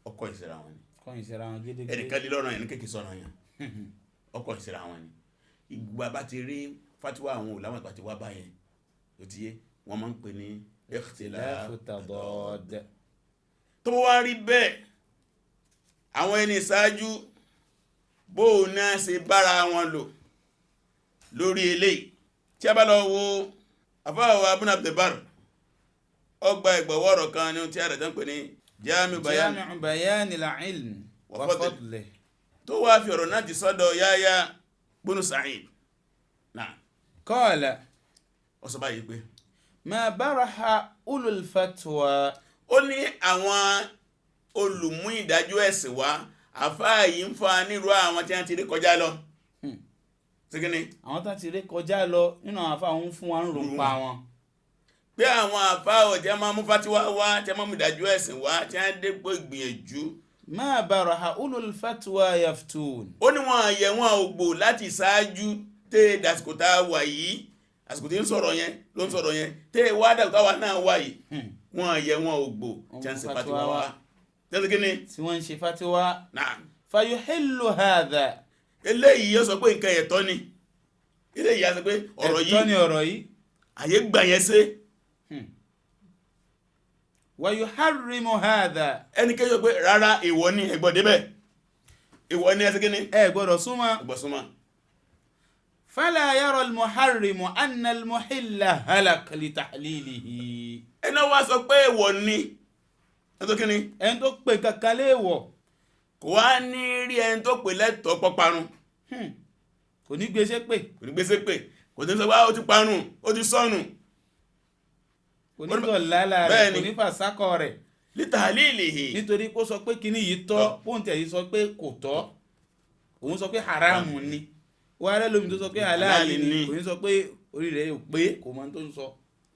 ọkọ̀ ìsira wọn ni kọ́yìn síra wọn gédégédé ẹnìkan lè lọ́rọ̀ ẹnìkan kìí sọ̀rọ̀ àyàn ọkọ̀ ìsira wọn ni ìgbà bá ti rí fatiwa àwọn ulama àti wá báyẹn ló ti yé wọ́n máa ń pè ní ikhtilaf tadad. tó wá rí bẹ́ẹ̀ àwọn ẹni ìṣáájú bóò náà ṣe bára wọn lò lórí eléyìí tí a bá lọ wo àfáàwọ̀ Ibn Abdul Barr ọgbà ìgbọ̀wọ́rọ̀ kan ní tí a rẹ̀ tán pè ní Jami'u Bayan al-ilm wa fadlihi tó wá fi ọ̀rọ̀ náà ti sọ́dọ̀ Yahya ibn Sa'id náà qala ó sọ báyìí pé ma baraha ulul fatwa. ó ní àwọn olùmú ìdájọ́ ẹ̀sìn wá àfáà yìí ń fa nírú àwọn tí wọ́n ti rí kọjá lọ síkíní àwọn tán ti rí kọjá lọ nínú àwọn àfáà ń fún wa ń ròpa wọn pé àwọn àfáà ọ̀jẹ́ máa mú fatiwa wá tí wọ́n mú ìdájọ́ ẹ̀sìn wá tí wọ́n dé pé ìgbìyànjú ma baraha ulul fatwa yaftun. ó ní wọn àyẹ̀ wọn ògbò láti ṣáájú tẹ́ dàsìkò tá a wà yìí àsìkò tí ń sọ̀rọ̀ yẹn ló ń sọ̀rọ̀ yẹn tẹ́ wá dàsìkò táwa náà wà yìí wọn àyẹ̀ wọn ògbò tí wọ́n ṣe fatiwa wá tẹ́sí kí ni tí wọ́n ń ṣe fatiwa náà fayuhillu hadha. eléyìí yóò sọ pé nǹkan ẹ̀tọ́ ni eléyìí yá sọ pé ọ̀rọ̀ ẹ̀tọ́ ni yìí ọ̀rọ̀ yìí àyè gbà yẹn ṣe wa yuharrimu hadha. ẹni kéjọ pé rárá ìwọ ni ẹgbọ́ débẹ̀ ìwọ ni ẹsẹ̀ kí ni ẹ gbọ́dọ̀ súnmọ́. ẹgbọ́súnmọ́ fala yara al-muharrimu anna al-muhilla halak li tahlilihi. ẹni wá sọ pé ìwọ ni ẹsẹ̀ kí ni ẹni tó pè kankan léèwọ̀ kò wá ní rí ẹni tó pè lẹ́tọ̀ọ́ pọ́parun kò ní gbéṣẹ́ pè kò ní gbèsè pé kò ní sọ pé ó ti parun ó ti sọnù kò ní dọ̀lálà rẹ̀ Bẹ́ẹ̀ni. kò ní fàsákọ̀ rẹ̀ li tahlilihi nítorí kó sọ pé kíní yìí tọ́ pọ́ǹtẹ̀ yìí sọ pé kò tọ́ òun sọ pé haramu ni wọ́n rẹ̀ lómi tó sọ pé halali ni kò ní sọ pé orí rẹ̀ yóò pé kò mọ̀ tó ń sọ.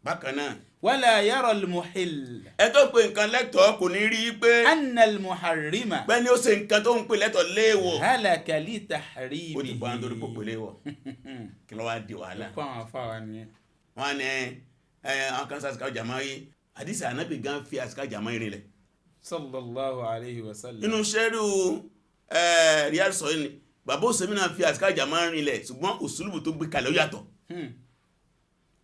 bákan náà wala yara al-muhill ẹ tó pè nǹkan lẹ́tọ̀ọ́ kò ní rí pé anna al-muharrima bẹ́ẹ̀ ni ó ṣe nǹkan tó ń pè lẹ́tọ̀ọ́ léèwọ̀ halaka li ó ti tahrimihi. pa nítorí pò pè léèwọ̀ kí ló wá di wàhálà fún àwọn afáwa nìyẹn. wọn ni àwọn kan sàṣìkà jàmáyé àdìsí ànábì gan fi àṣìkà jàmáyé rìn lẹ̀ sallallahu alayhi wa sallam. nínú sẹ́rù Riyadh sọ bàbá òsèmí náà fi àsìká jàmá rinlẹ̀ ṣùgbọ́n òsùlùbù tó gbé kalẹ̀ ó yàtọ̀.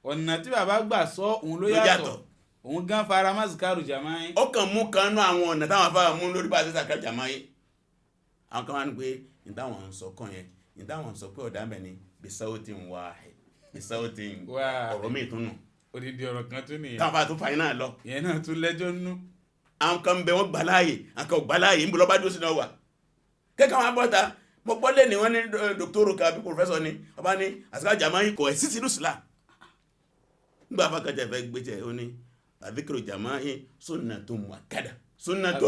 ọ̀nà tí bàbá gbà sọ òun ló yàtọ̀ òun gan fara má zikaru jàmá yín. ó kàn mú kan náà àwọn ọ̀nà táwọn afárá mú lórí bá a ṣe sàkà jàmá yín. àwọn kan wá ní pé ní táwọn ń sọ kàn yẹn ní táwọn ń sọ pé ọ̀dà mẹ́ni bisawti wahid bisawti ọ̀rọ̀ mi tún nù. odidi ọ̀rọ̀ kan tún nìyẹn. táwọn afárá tún fa iná lọ. ìyẹn náà tún lẹ́jọ́ nú. àwọn kan bẹ wọn gbàláàyè àwọn kan gbàláàyè ń bọ̀ lọ́ba dúró sí náà wà. kẹ́kẹ́ wọn abọ́ta mo gbọ́ lé ní wọ́n ní dókítà kabi pòfẹ́sọ̀ ni ọba ní àsìká jàmá yín kọ̀ ẹ̀ sí sínú sílá. nígbà afákàtà ìfẹ́ gbé tẹ̀ ó ní àdìkìrò jàmá yín sunnatun muakkada.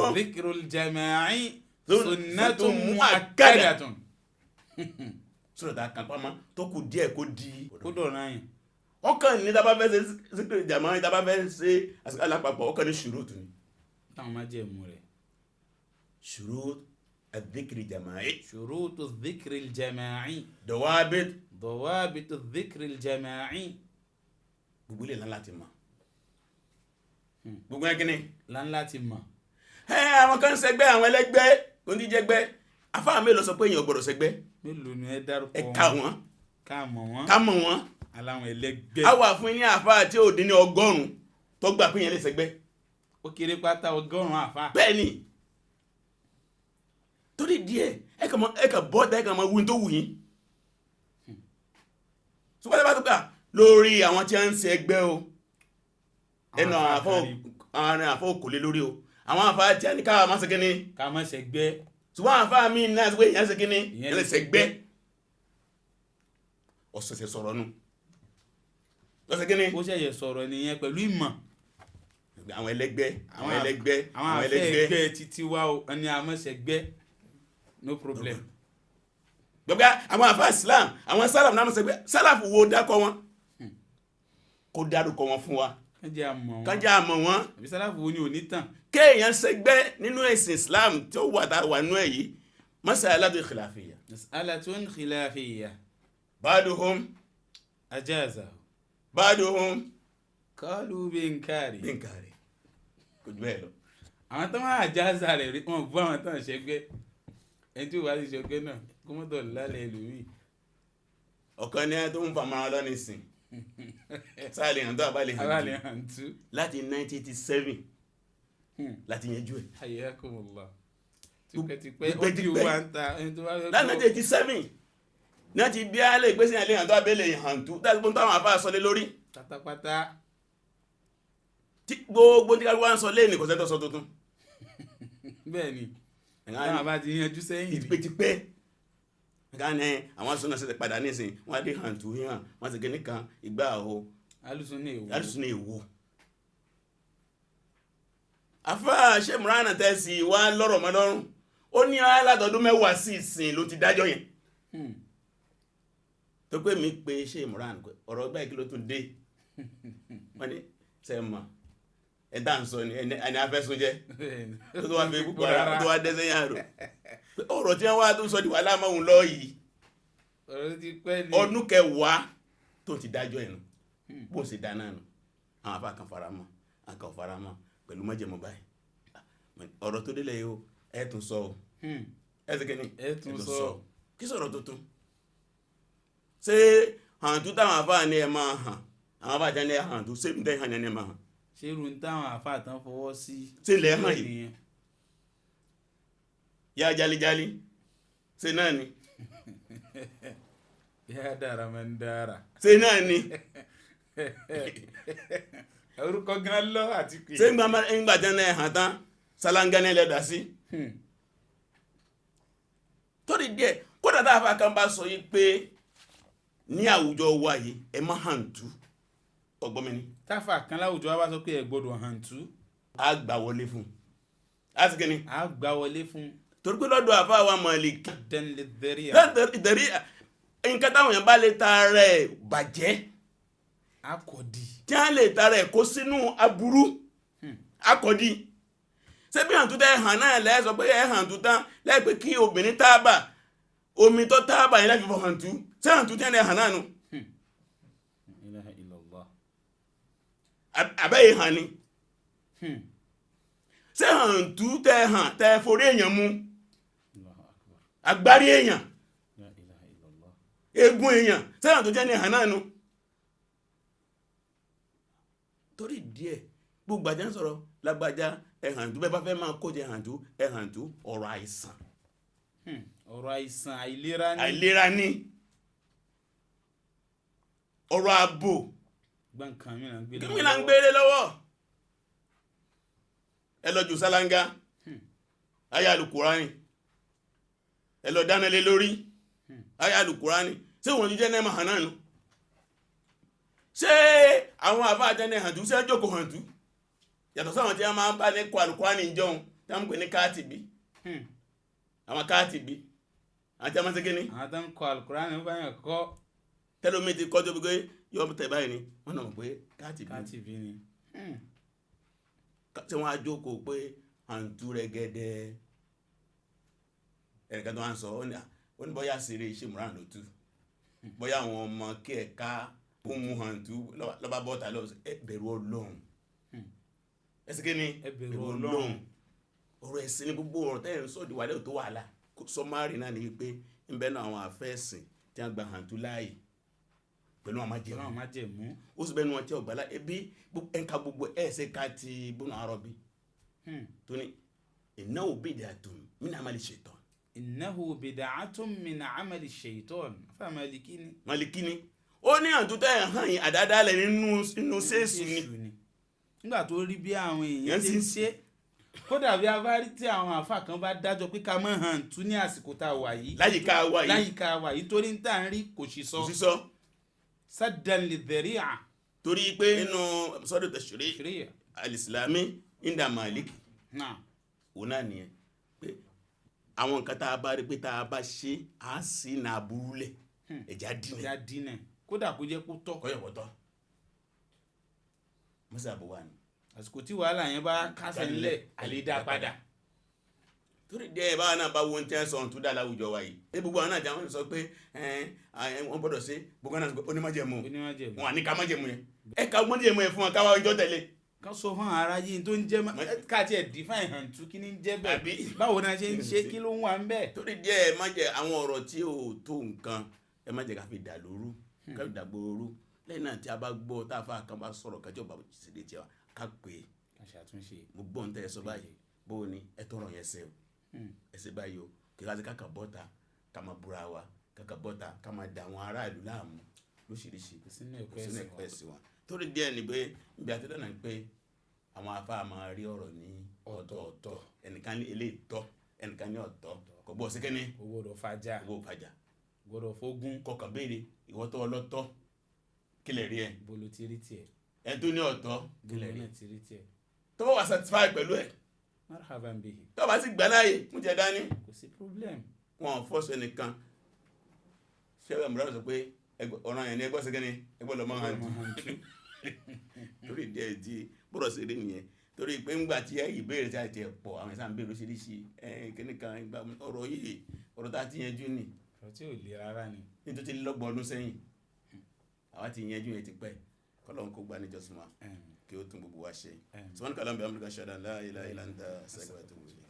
àdìkìrò jàmá yín sunnatun muakkada. sọ̀rọ̀ tá a kan pamọ́ tó kù díẹ̀ kó di. kó dọ̀rọ̀ yín. wọ́n kàn ní dábàá fẹ́ ṣe síkìrì jàmá yín dábàá fẹ́ ṣe àsìká lápapọ̀ wọ́n kàn ní ṣùrùtù ni. táwọn máa jẹ́ mú rẹ̀. ṣùrùtù الذكر الجماعي شروط الذكر الجماعي ضوابط الذكر الجماعي gbogbo ilé ńlá láti mọ̀ gbogbo ẹgbẹ́ ńlá láti mọ̀. àwọn kan ṣẹgbẹ́ àwọn ẹlẹ́gbẹ́ oníjẹgbẹ́ afáà mélòó sọ pé èèyàn gbọ́dọ̀ ṣẹgbẹ́ mélòó ni ẹ dárúkọ ẹ ká wọn ká mọ̀ wọn aláwọn ẹlẹ́gbẹ́. a wà fún ní àfáà tí ò dín ní 100 tó gbà pé yẹn lè ṣẹgbẹ́. ó kéré pátá 100 àfáà. bẹ́ẹ̀ ni torí díẹ̀ ẹ kàn bọ́ọ̀dá ẹ kàn máa wí tó wù yín. ṣùgbọ́n bá tó kà lórí àwọn tí a ń ṣe ẹgbẹ́ o ẹnu àwọn àfọ́ òkòlé lórí o àwọn àfá tí a ní káwà máa ṣe kíní ká máa ṣe gbẹ́. ṣùgbọ́n àfá mi náà ṣe pé ìyẹn ṣe kíní ìyẹn ṣe gbẹ́ ọ̀sẹ̀sẹ̀ sọ̀rọ̀ nù lọ́sẹ̀ kíní ó ṣẹ̀yẹ̀ sọ̀rọ̀ nìyẹn pẹ̀lú ìmọ̀. àwọn ẹlẹ́gbẹ́ àwọn ẹlẹ́gbẹ́ títí wá o ẹni àmọ́ṣẹ́gbẹ́ no problem. gbogbo àwọn àfá Islam àwọn sálàfù náà ṣe pé sálàfù wo dákọ wọn kó dárúkọ wọn fún wa kájá àmọ́ wọn àbí sálàfù wo ni ò ní tàn. kéèyàn ṣẹgbẹ́ nínú ẹ̀sìn Islam tí ó wà nínú ẹ̀ yìí mas'alatun khilafiyya. mas'alatun khilafiyya. ba'duhum ajazahu. ba'duhum qalu binkari. kò jù bẹ́ẹ̀ lọ. àwọn tó máa àjáza rẹ̀ rí wọn bú àwọn tó ń ṣẹgbẹ́ ẹni tí ó wá sí ṣẹgbẹ́ náà kó mọ́tò lálẹ́ ìlúmí. ọ̀kan ní tó ń fa mara lọ́nà ìsìn sáàlì hàn tó àbálẹ̀ hàn tú láti 1987 láti yẹjú ẹ̀. hayyakumullah tipẹ́tipẹ́ ó bí wá ń ta ẹni tó bá fẹ́ láti 1987 náà ti bí alẹ́ ìgbésẹ̀ alẹ́ hàn tó àbẹ́lẹ̀ hàn tú dágbọ́n táwọn àfáà sọ lé lórí pátápátá. tí gbogbo tí kálukú wá ń sọ lé ní kò sẹ́tọ̀ sọ tuntun. bẹ́ẹ̀ ni táwọn bá ti yanjú sẹ́yìn tipẹ́ gánà àwọn sọ́nà ṣẹ̀ṣẹ̀ padà nísìn wọ́n á dé hàn tú hàn wọ́n ti gẹ́ nìkan ìgbà àhó alùsùn ní èwo. afá ṣe mìíràn tẹ́sí wá lọ́rọ̀ mọ́lọ́rùn ó ní aládọ́dún 10 sí ìsìn ló ti dájọ́ yẹn tó pé mi pé ṣe mìíràn ọ̀rọ̀ ọgbà ìkìlọ̀ tún dé wọ́n ní sẹ́mọ̀ ẹ̀dá ń sọ ni ẹni afẹ́sùn jẹ́ tó wá fi púpọ̀ rárá tó wá dẹ́sẹ̀ yàn rò ọ̀rọ̀ tí wọ́n wá tó sọ di wà láàmọ́hun lọ yìí ọdún 10 tó ti dájọ́ ẹ̀nu bó ṣe dáná nù àwọn afá kan faramọ́ àkàn faramọ́ pẹ̀lú mọ́jẹ̀mọ́ báyìí ọ̀rọ̀ tó délẹ̀ yìí ẹ tún sọ o ẹ tún sọ kí sọ̀rọ̀ tuntun ṣé hàn tó táwọn afá ní ẹ máa hàn àwọn afá jẹ́ ní ẹ hàn tó ṣé ń tẹ́ hàn ní ẹ máa hàn ṣé irun táwọn àfáà tán fọwọ́ sí ṣé ilẹ̀ hàn yìí yá jálíjálí ṣé náà ni yá dára máa ń dára ṣé náà ni orúkọ gan lọ àti pé ṣé ńgbà tẹ́ náà hàn tán sálángá ní ẹlẹ́dà sí torí díẹ̀ kódà tá a fà kan bá sọ yìí pé ní àwùjọ wa yìí ẹ má hàn tú ọgbọ́n mi ni táfà kan láwùjọ wa bá sọ pé ẹ gbọ́dọ̀ hàn tú a gbà wọlé fún a sì kẹ́ni a gbà wọlé fún torí pé lọ́dọ̀ àfá wa Málíkì dẹ́nlẹ̀ dẹ̀rí nǹkan táwọn èèyàn bá lè ta rẹ̀ bàjẹ́ akọ̀dì tí a lè ta rẹ̀ kó sínú aburú akọ̀dì ṣé bí hàn tú tẹ́ hàn náà lẹ́ sọ pé ẹ hàn tú tán lẹ́pẹ́ kí obìnrin tábà omi tó tábà yẹn lẹ́fì fọ́ hàn tú ṣé hàn tú tẹ́ ẹ hàn náà nu àbẹ́yẹ hàn ni ṣé hàn tú tẹ́ hàn tẹ́ forí èèyàn mú agbárí èèyàn eégún èèyàn sẹ́yàn tó jẹ́ ní hàn náà nu. torí díẹ̀ gbogbo àjẹ́ ń sọ̀rọ̀ lágbájá ẹ̀hàntú bẹ́ẹ̀ bá fẹ́ máa kó jẹ ẹ̀hàntú ọ̀rọ̀ àìsàn. ọ̀rọ̀ àìsàn àìlera ní ọ̀rọ̀ ààbò gbọ̀ǹkan mìíràn ń gbére lọ́wọ́. ẹ lọ jù sálángá ayé alùkùránì ẹ lọ dáná lé lórí ayé alùkùránì ṣé wọ́n jíjẹ́ náà hàn náà nù. ṣé àwọn àbá àjẹ́nẹ́ hàntú ṣé jókòó hàntú yàtọ̀ sáwọn tí a máa ń bá ní kọ alùkùránì jọun tí a ń pè ní káàtìbí àwọn káàtìbí àti a máa ń ṣe kíní. àwọn tó ń kọ alùkùránì ń báyàn kọ́ tẹ́lómi ti kọ́ tó bí pé yọ tẹ̀ báyìí ni wọ́n náà mọ̀ pé káàtìbí ni. tí wọ́n á jókòó pé hàntú rẹ̀ gẹ́dẹ́ ẹ̀rẹ̀kẹ́ tó wá ń sọ ó ní bọ́yá ṣeré iṣẹ́ mìíràn ló tú bọ́yá àwọn ọmọ kí ẹ̀ka ohun hàntú lọ́ba bọ́ta lọ bẹ̀rù Ọlọ́run ẹsẹ̀ kí ni bẹ̀rù Ọlọ́run ọ̀rọ̀ ẹ̀sìn ní gbogbo ọ̀rọ̀ tẹ́yìn sọ́ọ̀dì wà lẹ́yìn tó wàhálà sọmárì náà ni wípé ń bẹ náà àwọn àfẹ́sìn tí wọ́n gba hàntú láàyè pẹ̀lú àwọn májẹ̀mú ó sì bẹ́ẹ̀ ni wọ́n tí ọ̀gbà láàyè ebi ẹ̀ka gbogbo ẹ̀ẹ́sẹ̀ ká ti Ibn Arabi tó ní innahu bid'atun min amali shaitan. innahu bid'atun min amali shaitan fún Malikini ó ní àtúntẹ̀ hàn yín àdádálẹ̀ nínú sẹ́ẹ̀sù ni nígbà tó rí bí àwọn èèyàn ti ń ṣe kódà bí a bá rí tí àwọn àfà kan bá dájọ́ pé ká mọ́ hàn tú ní àsìkò tá a wà yìí láyìíká wà yìí torí ń tà ń rí kò sí sọ saddan lidhari'a torí pé nínú sọ́dọ̀ tashri' al-islami inda Maliki òun náà nìyẹn pé àwọn nǹkan tá a bá rí pé tá a bá ṣe á sì nà burúlẹ̀ ẹ̀já dínẹ̀ kódà kó jẹ́ kó tọ́ kọ́yọ̀kọ́tọ́ mọ́sàbọ̀ wà ní àsìkò tí wàhálà yẹn bá kásẹ̀ ńlẹ̀ àlédá padà. torí díẹ̀ báwa náà bá wo ohun tí wọ́n sọ ohun tó dá láwùjọ wa yìí ẹ gbogbo àwọn náà jẹ́ wọ́n sọ pé wọ́n gbọ́dọ̀ ṣe gbogbo náà sọ pé onímọ̀jẹ̀mú wọn à ní ká mọ̀jẹ̀mú yẹn ẹ ká mọ̀jẹ̀mú yẹn fún wọn káwá ọjọ́ tẹ̀lé. ká sọ fún ara yìí tó ń jẹ́ káàtì ẹ̀ define hàntú kí ní jẹ́ bẹ́ẹ̀ báwo náà ṣe ń ṣe kí ló ń wà ń bẹ́ẹ̀. torí díẹ̀ má jẹ́ àwọn ọ̀rọ̀ tí ò tó nǹkan ẹ má jẹ́ ká fi dà lóru ká fi dàgbò ooru lẹ́yìn náà tí a bá gbọ́ tá a fà kàn bá sọ̀rọ̀ kájọ́ bá ṣèdè tiwa ká pè é ṣàtúnṣe. mo gbọ́ ń tẹ́ ẹ sọ báyìí bó o ní ẹ tọrọ yẹn ṣe o ẹ ṣe báyìí o kí ká ṣe káka bọ́ta ká máa búra wa káka bọ́ta ká máa da àwọn aráàlú láàmú lóṣìṣì sínú ẹ̀kọ́ ẹ̀sìn wọn. torí díẹ̀ ni pé ibi àti dáná pé àwọn afá máa rí ọ̀rọ̀ ní ọ̀tọ̀ọ̀tọ̀ ẹnìkan ní eléyìí tọ́ ẹnìkan ní ọ̀tọ̀ kò gbọ́ sí kẹ́ni. owó rọ̀ fàjà gbọ́dọ̀ fógún kọkàn béèrè ìwọ́tọ̀ ọlọ́tọ̀ kílẹ̀ rí ẹ. bolo ti rí tiẹ̀. ẹ tó ní ọ̀tọ̀ kílẹ̀ rí ẹ. tó bá wà satisfy pẹ̀lú ẹ̀ marhaban bihi tó bá sì gbà láàyè mú jẹ dání kò sí problem. wọn fọ́sọ̀ ẹnìkan ṣẹ́wẹ̀ mìíràn sọ pé ọ̀ràn yẹn ni ẹgbọ́ sí kẹ́ni ẹgbọ́ lọ́mọ hàn tú torí díẹ̀ tí bọ́rọ̀ sí rí nìyẹn torí pé ńgbà tí ìbéèrè tí a ti pọ̀ àwọn ìsáà ń béèrè oríṣiríṣi kíníkan ọ̀rọ̀ yìí ọ̀rọ̀ tá a ti yanjú ni ọ̀rọ̀ tí ò le rárá ni nítorí lọ́gbọ̀n ọdún sẹ́yìn àwa ti yanjú yẹn ti pẹ́ kọ́lọ́n kó gbà níjọ́sìn wa kí ó tún gbogbo wa ṣe. Subhanaka Allahumma bihamdika ashhadu an la ilaha illa anta astaghfiruka wa atubu ilayk.